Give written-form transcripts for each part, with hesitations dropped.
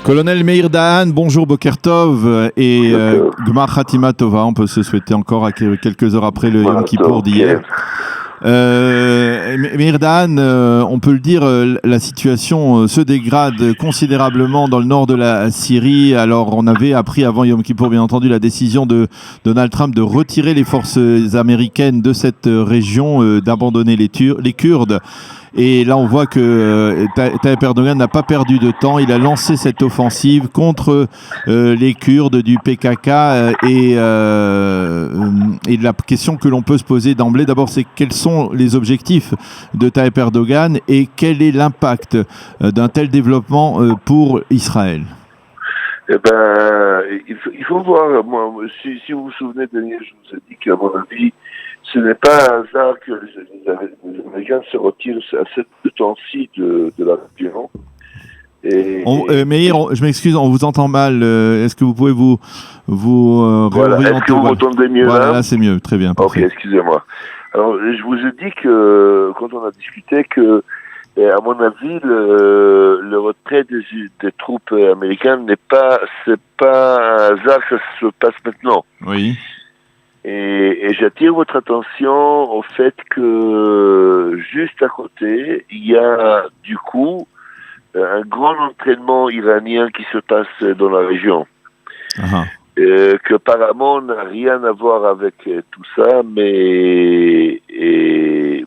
Colonel Meir Dahan, bonjour Boker Tov et Gmar Khatima Tova, on peut se souhaiter encore à quelques heures après le Yom Kippour d'hier. Meir Dahan, on peut le dire, la situation se dégrade considérablement dans le nord de la Syrie. Alors on avait appris avant Yom Kippour, bien entendu, la décision de Donald Trump de retirer les forces américaines de cette région, d'abandonner les Kurdes. Et là, on voit que Tayyip Erdogan n'a pas perdu de temps. Il a lancé cette offensive contre les Kurdes du PKK. Et la question que l'on peut se poser d'emblée, d'abord, c'est quels sont les objectifs de Tayyip Erdogan et quel est l'impact d'un tel développement pour Israël? Eh ben, il faut voir. Moi, si vous vous souvenez, Daniel, je vous ai dit qu'à mon avis, ce n'est pas un hasard que les Américains se retirent à ce temps-ci de la région. Meir, je m'excuse, on vous entend mal. Est-ce que vous pouvez vous voilà. réorienter? Est-ce que vous m'entendez mieux là, c'est mieux. Très bien. Parfait. Ok, excusez-moi. Alors, je vous ai dit que, quand on a discuté, que, à mon avis, le retrait des troupes américaines c'est pas un hasard que ça se passe maintenant. Oui. Et j'attire votre attention au fait que juste à côté, il y a du coup un grand entraînement iranien qui se passe dans la région. Que apparemment n'a rien à voir avec tout ça, mais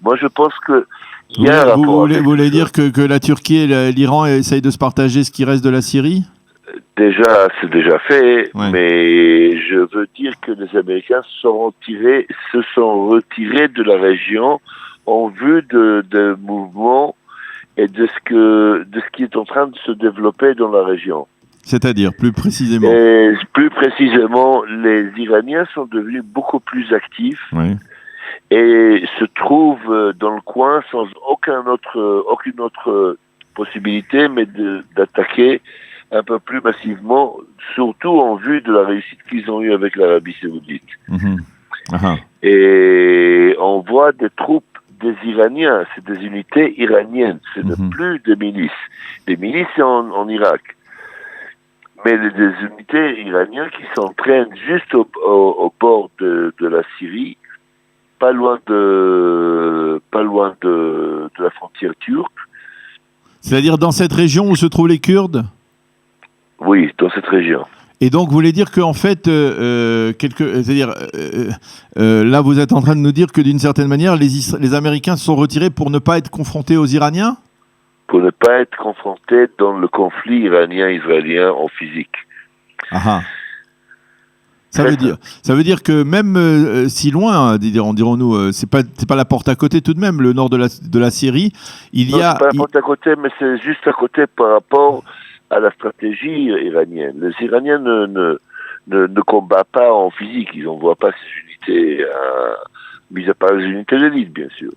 moi je pense que il y a un rapport. Vous voulez dire que la Turquie et l'Iran essayent de se partager ce qui reste de la Syrie? Déjà, c'est déjà fait, ouais. Mais je veux dire que les Américains se sont retirés de la région en vue de mouvements et de ce qui est en train de se développer dans la région. C'est-à-dire, plus précisément? Et plus précisément, les Iraniens sont devenus beaucoup plus actifs. Oui. Et se trouvent dans le coin sans aucune autre possibilité, mais d'attaquer un peu plus massivement, surtout en vue de la réussite qu'ils ont eue avec l'Arabie Saoudite. Et on voit des troupes des Iraniens, c'est des unités iraniennes, ce n'est plus des milices. Les milices, c'est en Irak. Mais des unités iraniennes qui s'entraînent juste au bord de la Syrie, pas loin de la frontière turque. C'est-à-dire dans cette région où se trouvent les Kurdes? Oui, dans cette région. Et donc, vous voulez dire qu'en fait, là, vous êtes en train de nous dire que d'une certaine manière, les Américains se sont retirés pour ne pas être confrontés aux Iraniens? Pour ne pas être confrontés dans le conflit iranien-israélien en physique. Ça veut dire que même si loin, dirons-nous, c'est pas la porte à côté tout de même, le nord de la Syrie, c'est pas la porte à côté, mais c'est juste à côté par rapport à la stratégie iranienne. Les Iraniens ne combattent pas en physique, ils n'envoient pas ces unités, mis à part les unités d'élite, bien sûr.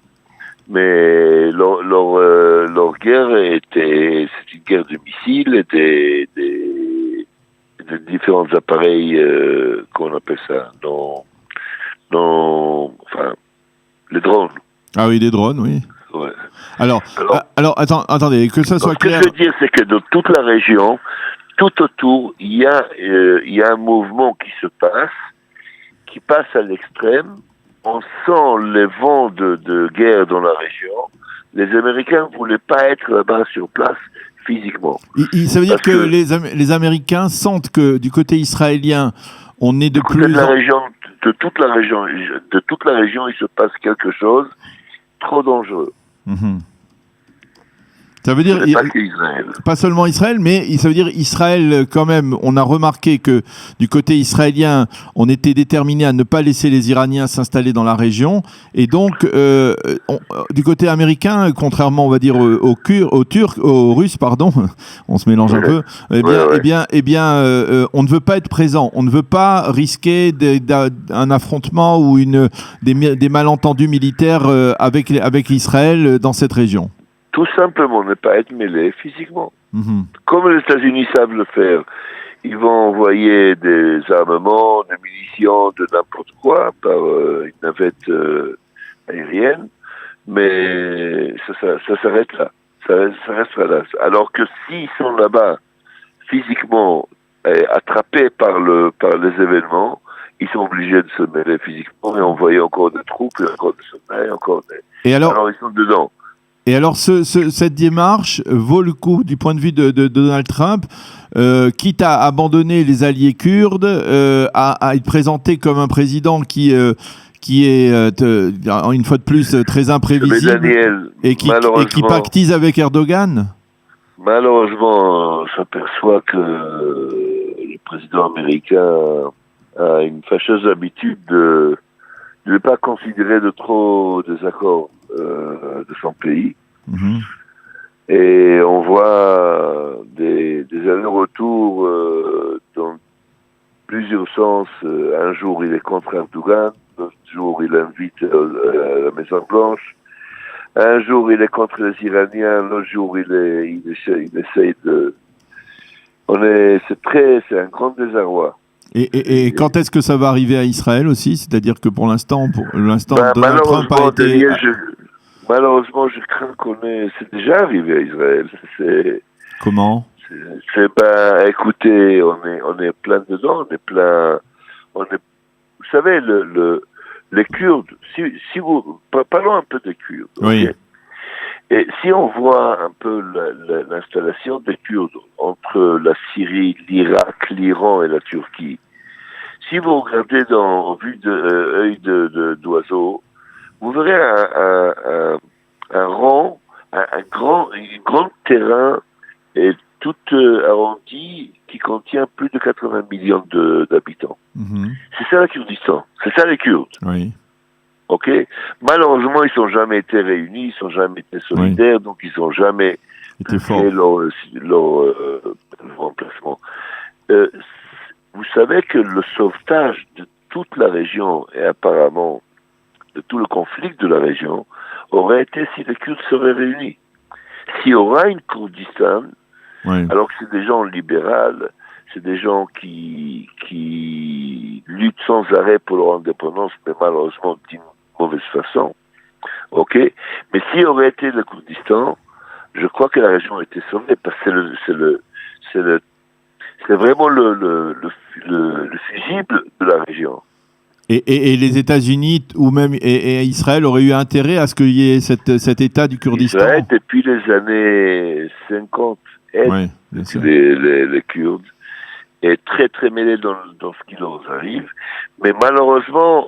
Mais leur guerre c'est une guerre de missiles et de différents appareils, qu'on appelle ça, enfin, les drones. Ah oui, des drones, oui. Ouais. Alors, attendez, que ça soit clair. Ce que je veux dire, c'est que dans toute la région, tout autour, il y a un mouvement qui passe à l'extrême. On sent les vents de guerre dans la région. Les Américains ne voulaient pas être là-bas sur place physiquement. Ça veut dire que les Américains sentent que du côté israélien, on est de plus... De toute la région, il se passe quelque chose trop dangereux. Ça veut dire pas seulement Israël, mais ça veut dire Israël quand même. On a remarqué que du côté israélien, on était déterminé à ne pas laisser les Iraniens s'installer dans la région, et donc du côté américain, contrairement, on va dire aux Russes, pardon, on se mélange un peu. On ne veut pas être présent. On ne veut pas risquer un affrontement ou des malentendus militaires avec Israël dans cette région. Tout simplement ne pas être mêlé physiquement. Comme les États-Unis savent le faire, ils vont envoyer des armements, des munitions, de n'importe quoi par une navette aérienne, mais ça s'arrête là. Ça restera là. Alors que s'ils sont là-bas physiquement attrapés par les événements, ils sont obligés de se mêler physiquement et envoyer encore des troupes, et encore des soldats, encore des... Et alors ils sont dedans. Et alors, cette démarche vaut le coup du point de vue de Donald Trump, quitte à abandonner les alliés kurdes, à être présenté comme un président qui est, une fois de plus, très imprévisible Daniel, et qui pactise avec Erdogan? Malheureusement, je s'aperçoit que le président américain a une fâcheuse habitude de ne pas considérer de trop des accords de son pays. Mm-hmm. Et on voit des allers-retours dans plusieurs sens. Un jour, il est contre Erdogan. L'autre jour, il invite à la Maison-Blanche. Un jour, il est contre les Iraniens. L'autre jour, il essaye de... C'est un grand désarroi. Et quand est-ce que ça va arriver à Israël aussi? C'est-à-dire que pour l'instant, Donald Trump a été... Malheureusement, je crains c'est déjà arrivé à Israël. Comment? Écoutez, on est plein dedans, vous savez, les Kurdes, si vous, parlons un peu des Kurdes. Oui. Okay? Et si on voit un peu l'installation des Kurdes entre la Syrie, l'Irak, l'Iran et la Turquie, si vous regardez en vue œil d'oiseau, vous verrez un grand terrain et tout arrondi qui contient plus de 80 millions d'habitants. Mm-hmm. C'est ça le Kurdistan, c'est ça les Kurdes. Oui. Ok. Malheureusement, ils n'ont jamais été réunis, ils n'ont jamais été solidaires, oui. Donc ils n'ont jamais fait leur remplacement. Vous savez que le sauvetage de toute la région et apparemment de tout le conflit de la région aurait été si les Kurdes seraient réunis. S'il y aura une Kurdistan, oui. Alors que c'est des gens libéraux, c'est des gens qui luttent sans arrêt pour leur indépendance, mais malheureusement d'une mauvaise façon. Ok, mais s'il aurait été le Kurdistan, je crois que la région a été sauvée parce que c'est vraiment le fusible de la région. Et les États-Unis ou même et Israël auraient eu intérêt à ce qu'il y ait cet État du Kurdistan. Israël, depuis les années 50, aide les Kurdes est très très mêlé dans ce qui leur arrive, mais malheureusement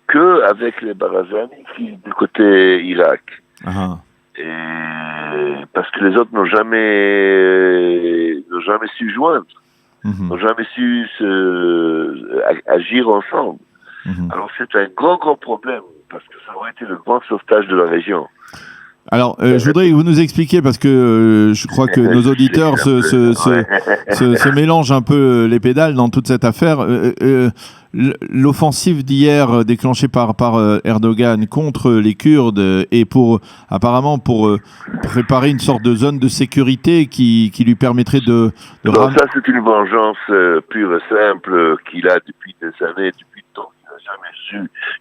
que avec les Barazani qui du côté Irak. Uh-huh. Et parce que les autres n'ont jamais su joindre, n'ont jamais su agir ensemble. Mm-hmm. Alors c'est un grand problème parce que ça aurait été le grand sauvetage de la région. Alors, je voudrais que vous nous expliquiez, parce que je crois que nos auditeurs se mélangent un peu les pédales dans toute cette affaire. L'offensive d'hier déclenchée par Erdogan contre les Kurdes et apparemment pour préparer une sorte de zone de sécurité qui lui permettrait de non, ça c'est une vengeance pure et simple qu'il a depuis des années, depuis le temps.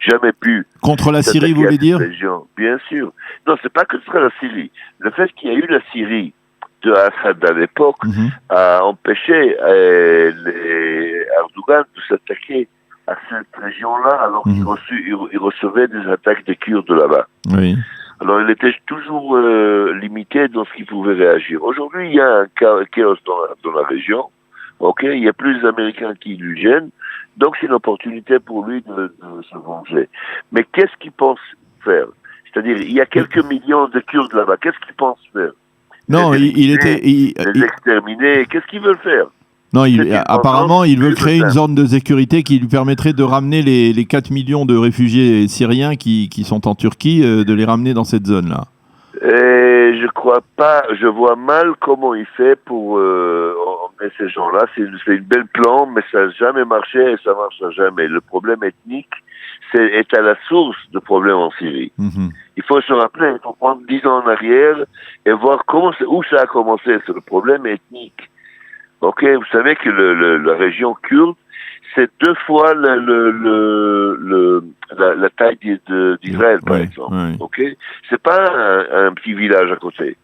Jamais pu. Contre la Syrie, vous voulez dire? Bien sûr. Non, c'est pas que contre la Syrie. Le fait qu'il y a eu la Syrie de Assad à l'époque a empêché les Erdogan de s'attaquer à cette région-là alors qu'il recevait des attaques des Kurdes de là-bas. Oui. Alors il était toujours limité dans ce qu'il pouvait réagir. Aujourd'hui, il y a un chaos dans la région. Ok, il y a plus d'Américains qui lui gênent. Donc, c'est une opportunité pour lui de se venger. Mais qu'est-ce qu'il pense faire? C'est-à-dire, il y a quelques millions de Kurdes là-bas. Qu'est-ce qu'il pense faire? Non, les exterminer. Qu'est-ce qu'ils veulent faire? Non, apparemment, il veut créer une zone de sécurité qui lui permettrait de ramener les 4 millions de réfugiés syriens qui sont en Turquie, de les ramener dans cette zone-là. Et je crois pas, je vois mal comment il fait pour emmener ces gens-là. C'est une belle plan, mais ça n'a jamais marché et ça marchera jamais. Le problème ethnique est à la source du problème en Syrie. Mm-hmm. Il faut se rappeler, il faut prendre 10 ans en arrière et voir où ça a commencé. C'est le problème ethnique. Ok, vous savez que la région kurde, c'est 2 fois la taille d'Israël, par exemple. Oui. Ok, c'est pas un petit village à côté.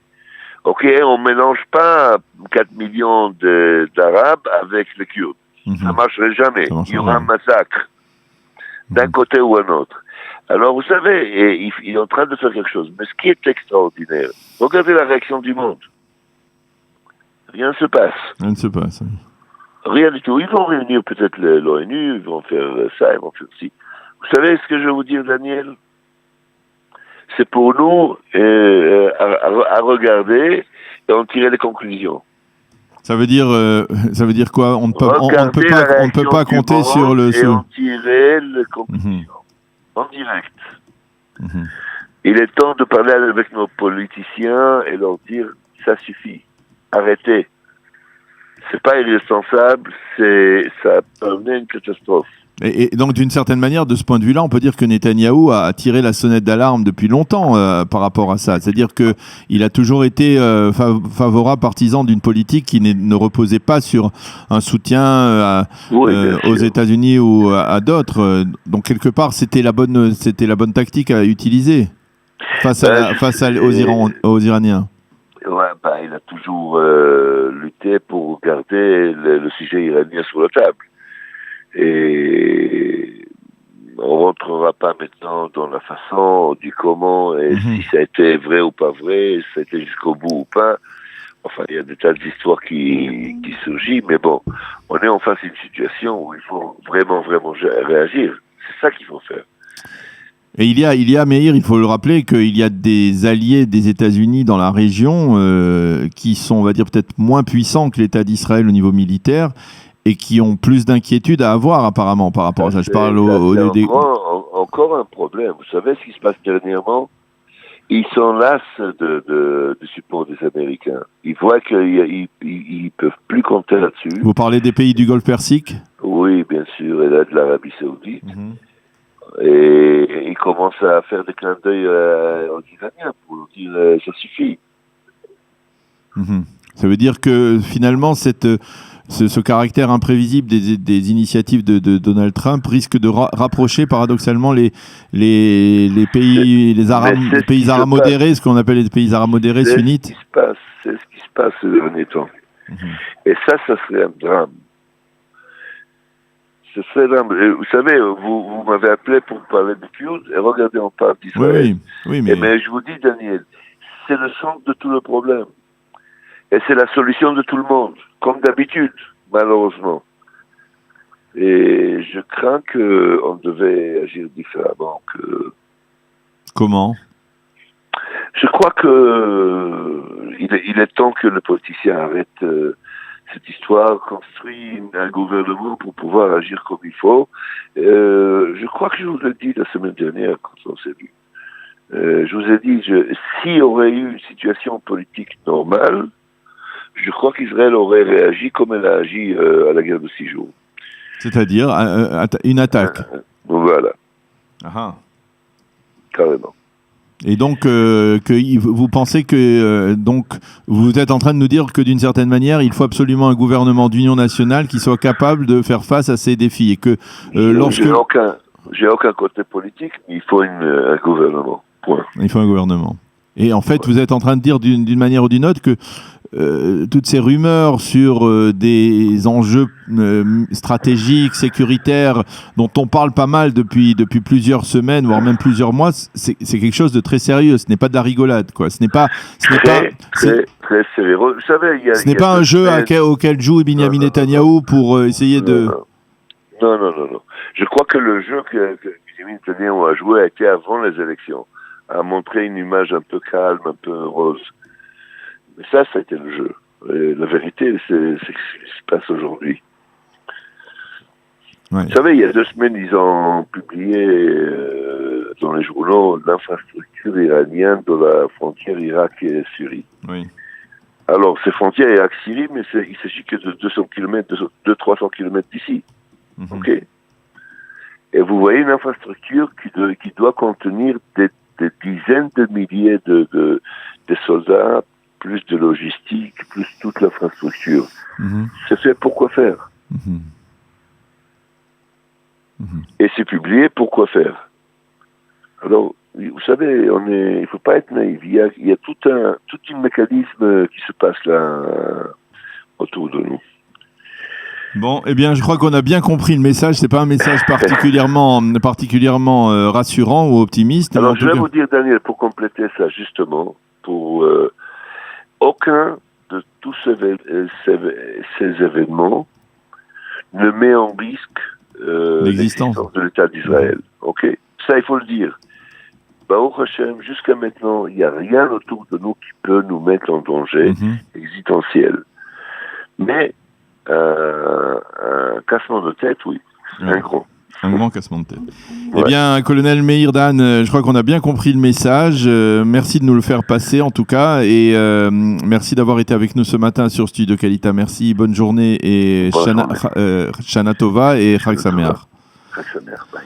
Ok, on ne mélange pas 4 millions d'Arabes avec les Kurdes. Ça ne marcherait jamais. Il y aura un massacre d'un côté ou un autre. Alors, vous savez, il est en train de faire quelque chose. Mais ce qui est extraordinaire, regardez la réaction du monde. Rien ne se passe. Rien ne se passe. Oui. Rien du tout. Ils vont réunir peut-être l'ONU, ils vont faire ça, ils vont faire ci. Vous savez ce que je vais vous dire, Daniel? C'est pour nous à regarder et en tirer les conclusions. Ça veut dire quoi? On ne peut pas compter sur le. Et en tirer les conclusions en direct. Il est temps de parler avec nos politiciens et leur dire ça suffit, arrêtez. C'est pas irresponsable, ça peut amener une catastrophe. Et donc, d'une certaine manière, de ce point de vue-là, on peut dire que Netanyahou a tiré la sonnette d'alarme depuis longtemps par rapport à ça. C'est-à-dire qu'il a toujours été favorable, partisan d'une politique qui ne reposait pas sur un soutien aux États-Unis ou à d'autres. Donc, quelque part, c'était la bonne tactique à utiliser face aux Iraniens. Ouais, il a toujours lutté pour garder le sujet iranien sur la table. Et on rentrera pas maintenant dans la façon, du comment, et si ça a été vrai ou pas vrai, si ça a été jusqu'au bout ou pas. Enfin, il y a des tas d'histoires qui surgissent, mais bon, on est en face d'une situation où il faut vraiment réagir. C'est ça qu'il faut faire. Et il y a, Meir, il faut le rappeler, qu'il y a des alliés des États-Unis dans la région qui sont, on va dire, peut-être moins puissants que l'État d'Israël au niveau militaire et qui ont plus d'inquiétudes à avoir apparemment par rapport à ça. Je parle encore un problème. Vous savez ce qui se passe dernièrement? Ils sont las du support des Américains. Ils voient qu'ils ne peuvent plus compter là-dessus. Vous parlez des pays du Golfe Persique? Oui, bien sûr, et là de l'Arabie Saoudite. Et ils commencent à faire des clins d'œil aux Iraniens pour leur dire ça suffit. Ça veut dire que finalement ce caractère imprévisible des initiatives de Donald Trump risque de rapprocher paradoxalement les pays arabes modérés, ce qu'on appelle les pays arabes modérés sunnites. C'est ce qui se passe ces derniers temps. Et ça serait un drame. Vous savez, vous m'avez appelé pour parler de Kurdes, et regardez, on parle d'Israël. Oui, mais je vous dis, Daniel, c'est le centre de tout le problème. Et c'est la solution de tout le monde, comme d'habitude, malheureusement. Et je crains qu'on devait agir différemment. Comment? Je crois qu'il est temps que le politicien arrête cette histoire, construit un gouvernement pour pouvoir agir comme il faut. Je crois que je vous l'ai dit la semaine dernière quand on s'est vu. Je vous ai dit, s'il y aurait eu une situation politique normale, je crois qu'Israël aurait réagi comme elle a agi à la guerre de 6 jours. C'est-à-dire une attaque. Voilà. Carrément. Et donc, vous pensez que donc vous êtes en train de nous dire que d'une certaine manière, il faut absolument un gouvernement d'union nationale qui soit capable de faire face à ces défis et que j'ai aucun côté politique, mais il faut un gouvernement. Point. Il faut un gouvernement. Et en fait, vous êtes en train de dire d'une manière ou d'une autre que toutes ces rumeurs sur des enjeux stratégiques, sécuritaires, dont on parle pas mal depuis plusieurs semaines, voire même plusieurs mois, c'est quelque chose de très sérieux. Ce n'est pas de la rigolade, quoi. Ce n'est pas très sérieux. Vous savez, ce n'est pas un jeu auquel joue Benyamin Netanyahou pour essayer de. Non. Je crois que le jeu que Benyamin Netanyahou a joué a été avant les élections, a montré une image un peu calme, un peu rose. Mais ça a été le jeu. Et la vérité, c'est ce qui se passe aujourd'hui. Ouais. Vous savez, il y a 2 semaines, ils ont publié dans les journaux l'infrastructure iranienne de la frontière Irak et Syrie. Oui. Alors, c'est frontière Irak-Syrie, mais il s'agit que de 200 km, 200-300 km d'ici. OK. Et vous voyez une infrastructure qui doit contenir des dizaines de milliers de soldats, plus de logistique, plus toute l'infrastructure. C'est fait pour quoi faire. Et c'est publié pour quoi faire. Alors, vous savez, il ne faut pas être naïf. Il y a tout un mécanisme qui se passe là autour de nous. Bon, eh bien, je crois qu'on a bien compris le message. C'est pas un message particulièrement rassurant ou optimiste. Alors, je vais vous dire, Daniel, pour compléter ça, justement, pour aucun de tous ces événements ne met en risque l'existence de l'État d'Israël. Ok, ça, il faut le dire. Baruch Hashem, jusqu'à maintenant, il n'y a rien autour de nous qui peut nous mettre en danger existentiel. Mais un cassement de tête, oui, un grand cassement de tête. Ouais. Eh bien, colonel Meir Dan, je crois qu'on a bien compris le message. Merci de nous le faire passer, en tout cas. Et merci d'avoir été avec nous ce matin sur Studio Kalita. Merci, bonne journée. Et Shana Tova et Chag Sameach. Chag Sameach, bye.